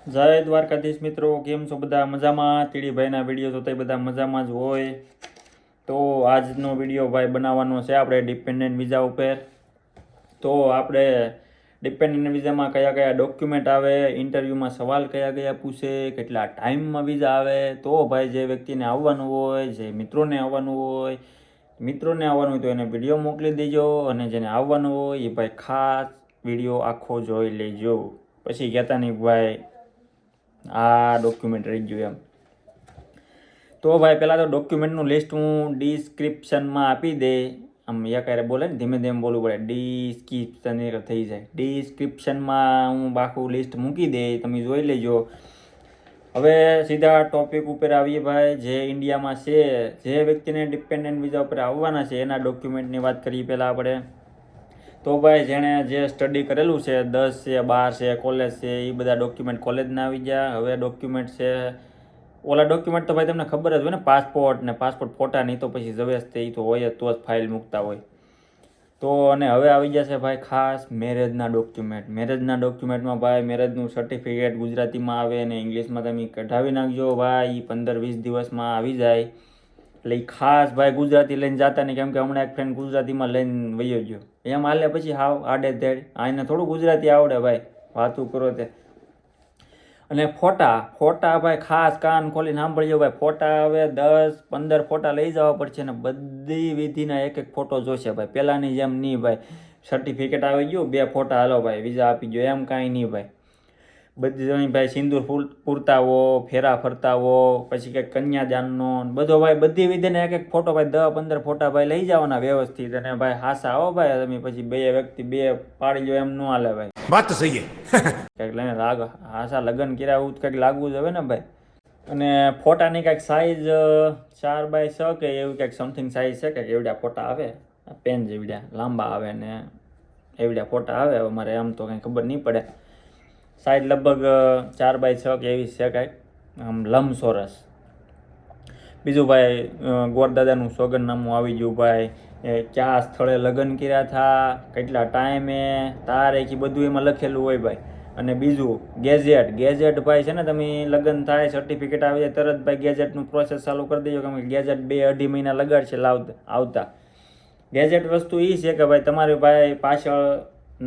જય દ્વારકાધીશ મિત્રો, કેમ છો બધા? મજામાં? તીડીભાઈના વિડીયો જોતા બધા મજામાં જ હોય. તો આજનો વિડીયો ભાઈ બનાવવાનો છે આપણે ડિપેન્ડન્ટ વિઝા ઉપર. તો આપણે ડિપેન્ડન્ટ વિઝામાં કયા કયા ડોક્યુમેન્ટ આવે, ઇન્ટરવ્યૂમાં સવાલ કયા કયા પૂછે, કેટલા ટાઈમમાં વિઝા આવે. તો ભાઈ જે વ્યક્તિને આવવાનું હોય, જે મિત્રોને આવવાનું હોય તો એને વિડીયો મોકલી દેજો, અને જેને આવવાનું હોય એ ભાઈ ખાસ વિડીયો આખો જોઈ લેજો. પછી કહેતા નહીં ભાઈ આ ડોક્યુમેન્ટ રહી ગયું એમ. તો ભાઈ પહેલાં તો ડોક્યુમેન્ટનું લિસ્ટ હું ડિસ્ક્રિપ્શનમાં આપી દે. આમ યાકારે બોલે ને, ધીમે ધીમે બોલવું પડે. ડિસ્ક્રિપ્શન થઈ જાય. ડિસ્ક્રિપ્શનમાં હું આખું લિસ્ટ મૂકી દે, તમે જોઈ લેજો. હવે સીધા ટોપિક ઉપર આવીએ ભાઈ. જે ઇન્ડિયામાં છે, જે વ્યક્તિને ડિપેન્ડન્ટ વિઝા ઉપર આવવાના છે એના ડોક્યુમેન્ટની વાત કરીએ પહેલાં આપણે. તો ભાઈ જેણે જે સ્ટડી કરેલું છે, 10 છે, 12 છે, કોલેજ છે, એ બધા ડોક્યુમેન્ટ કોલેજના આવી ગયા. હવે ડોક્યુમેન્ટ છે, ઓલા ડોક્યુમેન્ટ તો ભાઈ તમને ખબર જ હોય ને, પાસપોર્ટ ને પાસપોર્ટ ફોટા, નહીં તો પછી ઝવેશ તે તો હોય જ, તો જ ફાઇલ મૂકતા હોય. તો અને હવે આવી જશે ભાઈ ખાસ મેરેજના ડોક્યુમેન્ટ. મેરેજના ડોક્યુમેન્ટમાં ભાઈ મેરેજનું સર્ટિફિકેટ ગુજરાતીમાં આવે અને ઇંગ્લિશમાં તમે કઢાવી નાખજો ભાઈ. 15-20 દિવસમાં આવી જાય. એટલે એ ખાસ ભાઈ ગુજરાતી લઈને જતા નહીં, કેમ કે હમણાં એક ફ્રેન્ડ ગુજરાતીમાં લઈને વયો ગયો. એમ હાલે પછી હાવ આડે ધેડ. આને થોડું ગુજરાતી આવડે ભાઈ, વાતું કરો તે. અને ફોટા ભાઈ ખાસ કાન ખોલીને સાંભળજો ભાઈ. ફોટા હવે 10-15 ફોટા લઈ જવા પડશે ને બધી વિધિના એક ફોટો જોશે ભાઈ. પહેલાંની જેમ નહીં ભાઈ, સર્ટિફિકેટ આવી ગયું 2 ફોટા હાલો ભાઈ વિઝા આપી ગયો, એમ કાંઈ નહીં ભાઈ. બધી ભાઈ સિંદૂર પૂરતા હો, ફેરા ફરતા હો, પછી કંઈક કન્યાદાનનો બધો ભાઈ, બધી વિધિને એક ફોટો ભાઈ 10-15 ફોટા ભાઈ લઈ જવાના વ્યવસ્થિત. અને ભાઈ હાસા હો ભાઈ, તમે પછી 2 વ્યક્તિ 2 પાડી લો એમ ન હાલે ભાઈ. વાત તો સહી કંઈક લઈને હાસા લગ્ન કર્યા એવું કંઈક લાગવું જ હવે ને ભાઈ. અને ફોટાની કંઈક સાઇઝ 4x6 કે એવું કંઈક સમથિંગ સાઇઝ છે, કંઈક એવડા ફોટા આવે, પેન જેવડા લાંબા આવે ને એવડા ફોટા આવે. હવે મારે આમ તો કંઈ ખબર નહીં પડે. સાઈઝ લગભગ 4x6 કે એવી છે કાંઈક, આમ લંબચોરસ. બીજું ભાઈ ગોરદાદાનું સોગંદનામું આવી ગયું ભાઈ. ક્યાં સ્થળે લગ્ન કર્યા હતા, કેટલા ટાઈમે, તારીખ, બધું એમાં લખેલું હોય ભાઈ. અને બીજું ગેજેટ ભાઈ છે ને, તમે લગ્ન થાય સર્ટિફિકેટ આવી જાય તરત ભાઈ ગેજેટનું પ્રોસેસ ચાલુ કરી દેજો, કેમ કે ગેજેટ 2-2.5 મહિના લગાડશે આવતા. ગેજેટ વસ્તુ એ છે કે ભાઈ તમારી ભાઈ પાછળ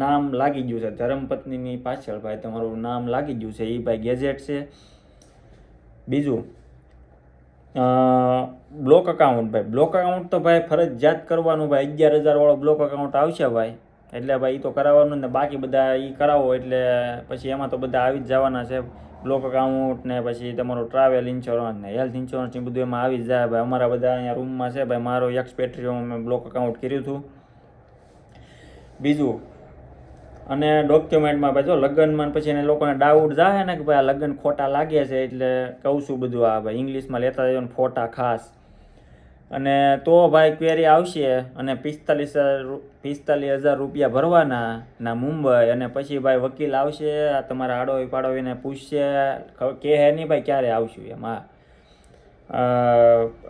નામ લાગી ગયું છે, ધર્મપત્નીની પાછળ ભાઈ તમારું નામ લાગી ગયું છે, એ ભાઈ ગેજેટ છે. બીજું બ્લોક અકાઉન્ટ ભાઈ. બ્લોક અકાઉન્ટ તો ભાઈ ફરજિયાત કરવાનું ભાઈ. 11,000 વાળો બ્લોક અકાઉન્ટ આવશે ભાઈ, એટલે ભાઈ એ તો કરાવવાનું ને. બાકી બધા એ કરાવો એટલે પછી એમાં તો બધા આવી જ જવાના છે. બ્લોક અકાઉન્ટ ને પછી તમારું ટ્રાવેલ ઇન્સ્યોરન્સ ને હેલ્થ ઇન્સ્યોરન્સ એ બધું એમાં આવી જ જાય ભાઈ. અમારા બધા અહીંયા રૂમમાં છે ભાઈ, મારો એક્સપેટ્રીઓમાં મેં બ્લોક અકાઉન્ટ કર્યું હતું. બીજું અને ડોક્યુમેન્ટમાં ભાઈ જો લગ્નમાં પછી એને લોકોને ડાઉટ જાય ને કે ભાઈ આ લગ્ન ખોટા લાગે છે, એટલે કહું છું બધું આ ભાઈ ઇંગ્લિશમાં લેતા જજો ને ફોટા ખાસ. અને તો ભાઈ ક્વેરી આવશે અને 45,000 રૂપિયા ભરવાના ના મુંબઈ. અને પછી ભાઈ વકીલ આવશે, આ તમારા આડોવી પાડોવીને પૂછશે, કહે નહીં ભાઈ ક્યારે આવશું એમ.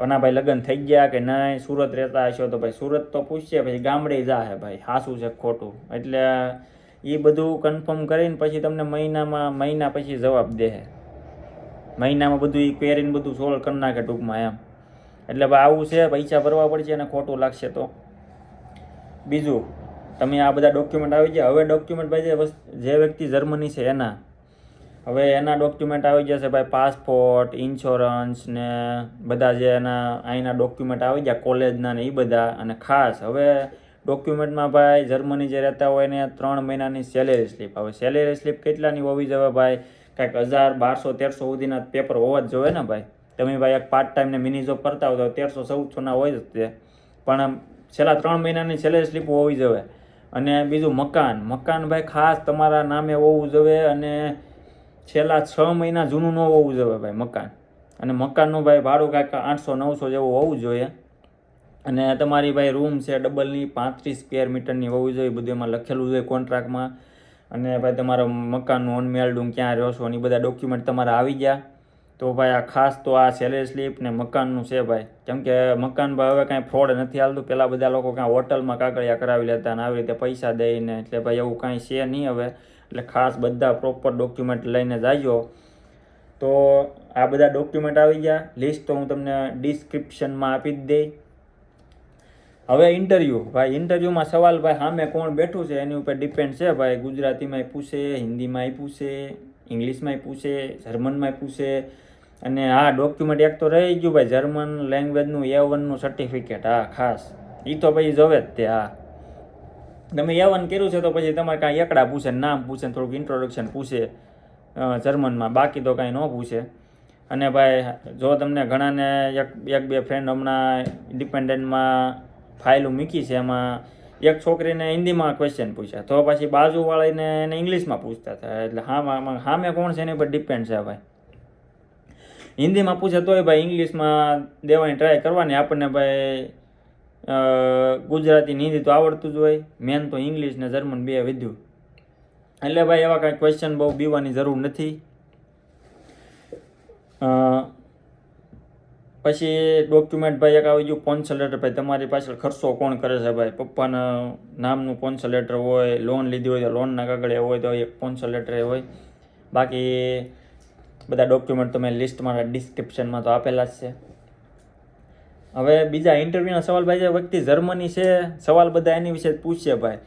આના ભાઈ લગ્ન થઈ ગયા કે નહીં, સુરત રહેતા હશો તો ભાઈ સુરત તો પૂછશે, પછી ગામડે જાહે ભાઈ સાચું છે ખોટું. એટલે એ બધું કન્ફર્મ કરીને પછી તમને મહિના પછી જવાબ દે. મહિનામાં બધું એ ક્વેરીને બધું સોલ્વ કરી નાખે ટૂંકમાં એમ. એટલે ભાઈ આવું છે, પૈસા ભરવા પડશે અને ખોટું લાગશે તો. બીજું તમે આ બધા ડોક્યુમેન્ટ આવી ગયા. હવે ડોક્યુમેન્ટ ભાઈ જે વ્યક્તિ જર્મની છે એના, હવે એના ડોક્યુમેન્ટ આવી જશે ભાઈ, પાસપોર્ટ, ઇન્સ્યોરન્સ ને બધા જે એના અહીંના ડોક્યુમેન્ટ આવી ગયા કોલેજના ને એ બધા. અને ખાસ હવે ડોક્યુમેન્ટમાં ભાઈ જર્મની જે રહેતા હોય ને 3 મહિનાની સેલેરી સ્લીપ. હવે સેલેરી સ્લીપ કેટલાની હોવી જોઈએ ભાઈ? કાંઈક 1,000, 1,200, 1,300 સુધીના પેપર હોવા જ જોઈએ ને ભાઈ. તમે ભાઈ એક પાર્ટ ટાઈમ ને મિની જોબ કરતા હોય તો 1,300-1,400 હોય જ તે, પણ છેલ્લા 3 મહિનાની સેલેરી સ્લીપ હોવી જોઈએ. અને બીજું મકાન ભાઈ ખાસ તમારા નામે હોવું જોઈએ, અને છેલ્લા 6 મહિના જૂનું ન હોવું જોઈએ ભાઈ મકાન. અને મકાનનું ભાઈ ભાડું કાંઈક 800-900 જેવું હોવું જોઈએ. અને તમારી ભાઈ રૂમ છે ડબલની 35 સ્ક્વેર મીટરની હોવી જોઈએ, બધું એમાં લખેલું જોઈએ કોન્ટ્રાક્ટમાં. અને ભાઈ તમારા મકાનનું અનમેલ્ડું ક્યાં રહો છો, એ બધા ડોક્યુમેન્ટ તમારા આવી ગયા. તો ભાઈ આ ખાસ તો આ સેલેરી સ્લીપ ને મકાનનું છે ભાઈ. કેમ કે મકાન ભાઈ હવે કાંઈ ફ્રોડ નથી હાલતું. પહેલાં બધા લોકો કાંઈ હોટલમાં કાગળિયા કરાવી લેતા અને આવી રીતે પૈસા દઈને, એટલે ભાઈ એવું કાંઈ છે નહીં હવે. એટલે ખાસ બધા પ્રોપર ડોક્યુમેન્ટ લઈને જાજો. તો આ બધા ડોક્યુમેન્ટ આવી ગયા, લિસ્ટ તો હું તમને ડિસ્ક્રિપ્શનમાં આપી જ દઈ. હવે ઇન્ટરવ્યૂ ભાઈ, ઇન્ટરવ્યૂમાં સવાલ ભાઈ સામે કોણ બેઠું છે એની ઉપર ડિપેન્ડ છે ભાઈ. ગુજરાતીમાંય પૂછે, હિન્દીમાંય પૂછે, ઇંગ્લિશમાંય પૂછે, જર્મનમાંય પૂછે. અને હા ડોક્યુમેન્ટ એક તો રહી ગયું ભાઈ, જર્મન લેંગ્વેજનું A1નું સર્ટિફિકેટ. હા ખાસ એ તો ભાઈ જોવે જ તે. હા તમે A1 કર્યું છે તો પછી તમારે કાંઈ એકડા પૂછે, નામ પૂછે, થોડુંક ઇન્ટ્રોડક્શન પૂછે જર્મનમાં, બાકી તો કાંઈ ન પૂછે. અને ભાઈ જો તમને ઘણાને એક બે ફ્રેન્ડ હમણાં ડિપેન્ડન્ટમાં ફાઇલો મૂકી છે, એમાં એક છોકરીને હિન્દીમાં ક્વેશ્ચન પૂછ્યા તો પછી બાજુવાળીને એને ઇંગ્લિશમાં પૂછતા હતા. એટલે સામે કોણ છે એની પર ડિપેન્ડ છે ભાઈ. હિન્દીમાં પૂછે તોય ભાઈ ઇંગ્લિશમાં દેવાની ટ્રાય કરવાની. આપણને ભાઈ ગુજરાતી હિન્દી તો આવડતું જ હોય, મેન તો ઇંગ્લિશ ને જર્મન બે વધ્યું. એટલે ભાઈ એવા કાંઈ ક્વેશ્ચન બહુ બીવાની જરૂર નથી. પછી ડોક્યુમેન્ટ ભાઈ એક આવી ગયું સ્પોન્સર લેટર. ભાઈ તમારી પાછળ ખર્ચો કોણ કરે છે ભાઈ, પપ્પાના નામનું સ્પોન્સર લેટર હોય, લોન લીધી હોય તો લોનના કાગળિયા હોય તો એક સ્પોન્સર લેટર હોય. બાકી બધા ડોક્યુમેન્ટ તમે લિસ્ટમાં ડિસ્ક્રિપ્શનમાં તો આપેલા જ છે. હવે બીજા ઇન્ટરવ્યૂના સવાલ ભાઈ, જે વ્યક્તિ જર્મની છે સવાલ બધા એની વિશે પૂછશે ભાઈ.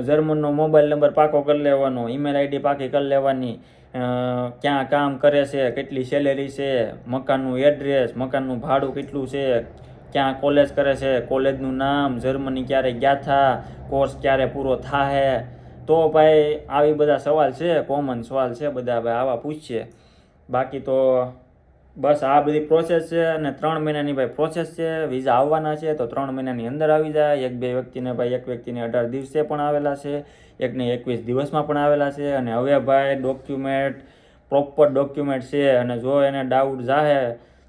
જર્મનનો મોબાઈલ નંબર પાકો કરી લેવાનો, ઈમેલ આઈડી પાકી કરી લેવાની, ક્યાં કામ કરે છે, કેટલી સેલેરી છે, મકાનનું એડ્રેસ, મકાનનું ભાડું કેટલું છે, ક્યાં કોલેજ કરે છે, કોલેજનું નામ, જર્મની ક્યારે ગયા હતા, કોર્સ ક્યારે પૂરો થાય. તો ભાઈ આવી બધા સવાલ છે, કોમન સવાલ છે બધા ભાઈ, આવા પૂછશે. બાકી તો બસ આ બધી પ્રોસેસ છે. અને 3 મહિનાની ભાઈ પ્રોસેસ છે. વિઝા આવવાના છે તો 3 મહિનાની અંદર આવી જાય. એક વ્યક્તિને 18 દિવસે પણ આવેલા છે, એકને 21 દિવસમાં પણ આવેલા છે. અને હવે ભાઈ ડોક્યુમેન્ટ પ્રોપર ડોક્યુમેન્ટ છે. અને જો એને ડાઉટ જાહે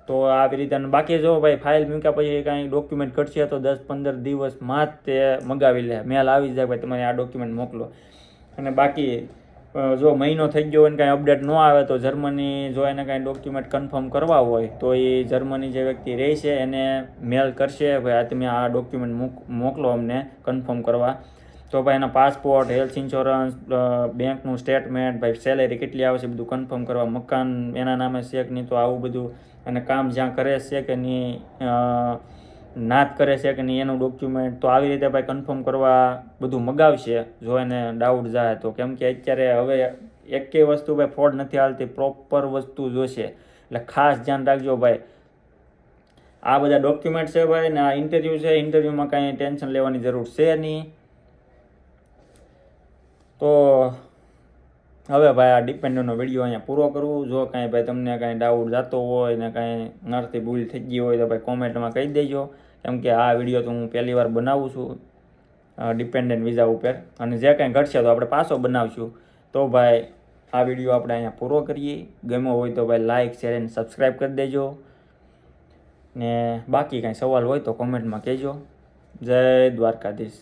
તો આવી રીતે. બાકી જો ભાઈ ફાઇલ મૂક્યા પછી કાંઈ ડોક્યુમેન્ટ ઘટશે તો 10-15 દિવસમાં જ તે મગાવી લે, મેલ આવી જાય ભાઈ તમારે આ ડોક્યુમેન્ટ મોકલો. અને બાકી જો મહિનો થઈ ગયો હોય ને કાંઈ અપડેટ ન આવે તો જર્મની જો એને કાંઈ ડોક્યુમેન્ટ કન્ફર્મ કરવા હોય તો એ જર્મની જે વ્યક્તિ રહે છે એને મેલ કરશે ભાઈ આ તમે આ ડોક્યુમેન્ટ મોકલો અમને કન્ફર્મ કરવા. તો ભાઈ એના પાસપોર્ટ, હેલ્થ ઇન્સ્યોરન્સ, બેંકનું સ્ટેટમેન્ટ, ભાઈ સેલેરી કેટલી આવે છે બધું કન્ફર્મ કરવા, મકાન એના નામે છે કે નહીં તો આવું બધું, અને કામ જ્યાં કરે છે કે નહીં, નાત કરે છે કે નહીં એનું ડોક્યુમેન્ટ. તો આવી રીતે ભાઈ કન્ફર્મ કરવા બધું મગાવશે જો એને ડાઉટ જાય તો. કેમ કે અત્યારે હવે એકેય વસ્તુ ભાઈ ફ્રોડ નથી હાલતી, પ્રોપર વસ્તુ જોશે. એટલે ખાસ ધ્યાન રાખજો ભાઈ. આ બધા ડોક્યુમેન્ટ છે ભાઈ ને આ ઇન્ટરવ્યૂ છે, ઇન્ટરવ્યૂમાં કાંઈ ટેન્શન લેવાની જરૂર છે નહીં. તો હવે ભાઈ આ ડિપેન્ડન્ટનો વિડીયો અહીંયા પૂરો કરું. જો કાંઈ ભાઈ તમને કાંઈ ડાઉટ જતો હોય ને કાંઈ નરથી ભૂલ થઈ ગઈ હોય તો ભાઈ કોમેન્ટમાં કહી દેજો. કેમ કે આ વિડીયો તો હું પહેલી વાર બનાવું છું ડિપેન્ડન્ટ વિઝા ઉપર, અને જે કાંઈ ઘટશે તો આપણે પાછો બનાવશું. તો ભાઈ આ વિડીયો આપણે અહીંયા પૂરો કરીએ. ગમ્યો હોય તો ભાઈ લાઇક, શેર અને સબસ્ક્રાઈબ કરી દેજો. ને બાકી કાંઈ સવાલ હોય તો કોમેન્ટમાં કહેજો. જય દ્વારકાધીશ.